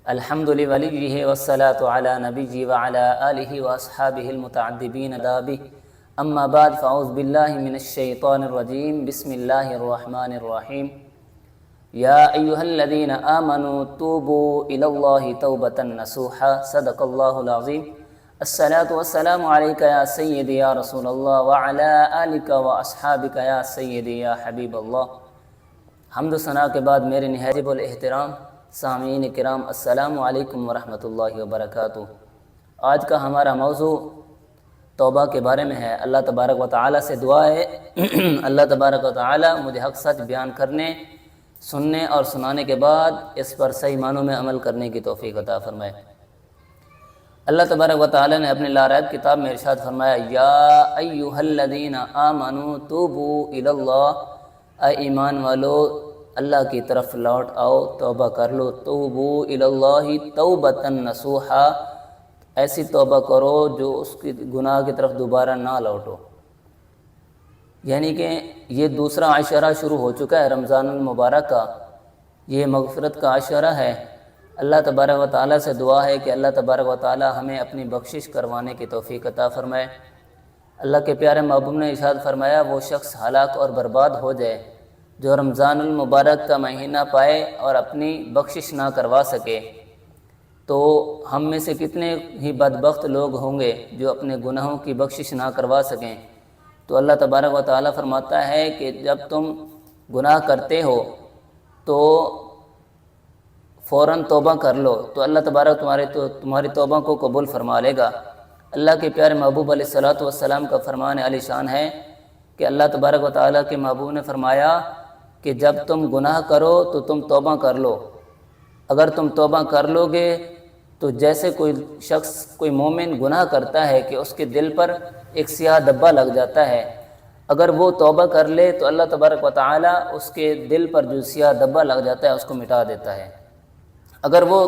الحمد لوليه والصلاة على نبيه وعلى آله وأصحابه المتعذبين دابه أما بعد فأعوذ بالله من الشيطان الرجيم بسم الله الرحمن الرحيم يا أيها الذين آمنوا توبوا إلى الله توبة نصوحا صدق الله العظيم الصلاة والسلام عليك يا سيدي يا رسول الله وعلى آلك وأصحابك يا سيدي يا حبيب الله۔ حمد و ثنا کے بعد میرے نہایت الاحترام سامعین کرام، السلام علیکم ورحمۃ اللہ وبرکاتہ۔ آج کا ہمارا موضوع توبہ کے بارے میں ہے۔ اللہ تبارک و تعالیٰ سے دعا ہے اللہ تبارک و تعالیٰ مجھے حق سچ بیان کرنے، سننے اور سنانے کے بعد اس پر صحیح معنوں میں عمل کرنے کی توفیق عطا فرمائے۔ اللہ تبارک و تعالیٰ نے اپنے لاریب کتاب میں ارشاد فرمایا، یا ایھا الذین آمنوا توبوا الی اللہ، اے ایمان والو اللہ کی طرف لوٹ آؤ، توبہ کر لو۔ توبوا الی اللہ توبۃ نصوحا، ایسی توبہ کرو جو اس کی گناہ کی طرف دوبارہ نہ لوٹو۔ یعنی کہ یہ دوسرا عشرہ شروع ہو چکا ہے رمضان المبارک کا، یہ مغفرت کا عشرہ ہے۔ اللہ تبارک و تعالیٰ سے دعا ہے کہ اللہ تبارک و تعالیٰ ہمیں اپنی بخشش کروانے کی توفیق عطا فرمائے۔ اللہ کے پیارے محبوب نے ارشاد فرمایا، وہ شخص ہلاک اور برباد ہو جائے جو رمضان المبارک کا مہینہ پائے اور اپنی بخشش نہ کروا سکے۔ تو ہم میں سے کتنے ہی بدبخت لوگ ہوں گے جو اپنے گناہوں کی بخشش نہ کروا سکیں۔ تو اللہ تبارک و تعالیٰ فرماتا ہے کہ جب تم گناہ کرتے ہو تو فوراً توبہ کر لو، تو اللہ تبارک تمہاری توبہ کو قبول فرما لے گا۔ اللہ کے پیارے محبوب علیہ الصلوۃ والسلام کا فرمان عالی شان ہے کہ اللہ تبارک و تعالیٰ کے محبوب نے فرمایا کہ جب تم گناہ کرو تو تم توبہ کر لو۔ اگر تم توبہ کر لو گے تو جیسے کوئی شخص، کوئی مومن گناہ کرتا ہے کہ اس کے دل پر ایک سیاہ دبا لگ جاتا ہے، اگر وہ توبہ کر لے تو اللہ تبارک و تعالیٰ اس کے دل پر جو سیاہ دبا لگ جاتا ہے اس کو مٹا دیتا ہے۔ اگر وہ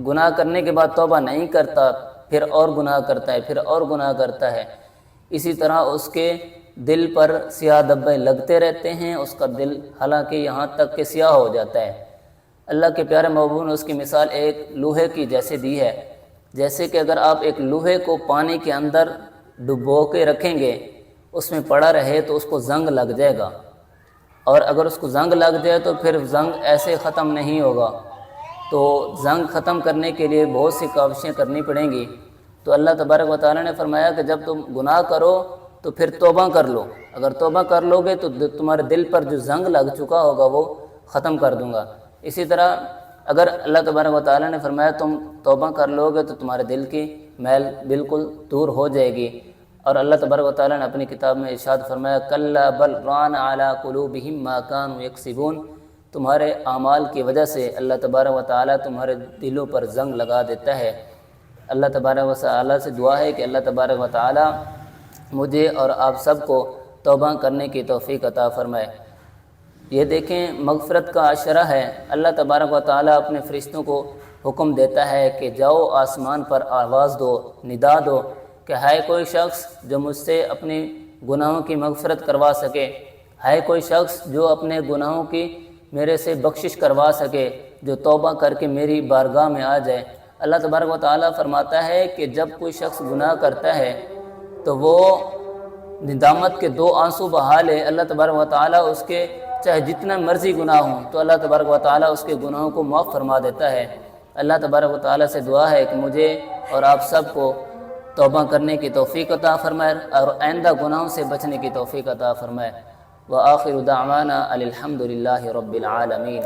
گناہ کرنے کے بعد توبہ نہیں کرتا، پھر اور گناہ کرتا ہے، پھر اور گناہ کرتا ہے، اسی طرح اس کے دل پر سیاہ دبے لگتے رہتے ہیں، اس کا دل حالانکہ یہاں تک کہ سیاہ ہو جاتا ہے۔ اللہ کے پیارے محبوب نے اس کی مثال ایک لوہے کی جیسے دی ہے، جیسے کہ اگر آپ ایک لوہے کو پانی کے اندر ڈبو کے رکھیں گے، اس میں پڑا رہے تو اس کو زنگ لگ جائے گا، اور اگر اس کو زنگ لگ جائے تو پھر زنگ ایسے ختم نہیں ہوگا۔ تو زنگ ختم کرنے کے لیے بہت سی کاوشیں کرنی پڑیں گی۔ تو اللہ تبارک و تعالیٰ نے فرمایا کہ جب تم گناہ کرو تو پھر توبہ کر لو، اگر توبہ کر لو گے تو تمہارے دل پر جو زنگ لگ چکا ہوگا وہ ختم کر دوں گا۔ اسی طرح اگر اللہ تبارک و تعالیٰ نے فرمایا تم توبہ کر لو گے تو تمہارے دل کی میل بالکل دور ہو جائے گی۔ اور اللہ تبارک و تعالیٰ نے اپنی کتاب میں ارشاد فرمایا، کلا بل ران علی قلوبہم ما کانوا یکسبون، تمہارے اعمال کی وجہ سے اللہ تبارک و تعالیٰ تمہارے دلوں پر زنگ لگا دیتا ہے۔ اللہ تبارک و تعالیٰ سے دعا ہے کہ اللہ تبارک و تعالیٰ مجھے اور آپ سب کو توبہ کرنے کی توفیق عطا فرمائے۔ یہ دیکھیں مغفرت کا عشرہ ہے، اللہ تبارک و تعالیٰ اپنے فرشتوں کو حکم دیتا ہے کہ جاؤ آسمان پر آواز دو، ندا دو کہ ہے کوئی شخص جو مجھ سے اپنی گناہوں کی مغفرت کروا سکے، ہے کوئی شخص جو اپنے گناہوں کی میرے سے بخشش کروا سکے، جو توبہ کر کے میری بارگاہ میں آ جائے۔ اللہ تبارک و تعالیٰ فرماتا ہے کہ جب کوئی شخص گناہ کرتا ہے تو وہ ندامت کے دو آنسو بہا لے، اللہ تبارک و تعالیٰ اس کے چاہے جتنا مرضی گناہ ہوں تو اللہ تبارک و تعالیٰ اس کے گناہوں کو معاف فرما دیتا ہے۔ اللہ تبارک و تعالیٰ سے دعا ہے کہ مجھے اور آپ سب کو توبہ کرنے کی توفیق عطا فرمائے اور آئندہ گناہوں سے بچنے کی توفیق عطا فرمائے۔ وآخر دعوانا الحمد للہ رب العالمین۔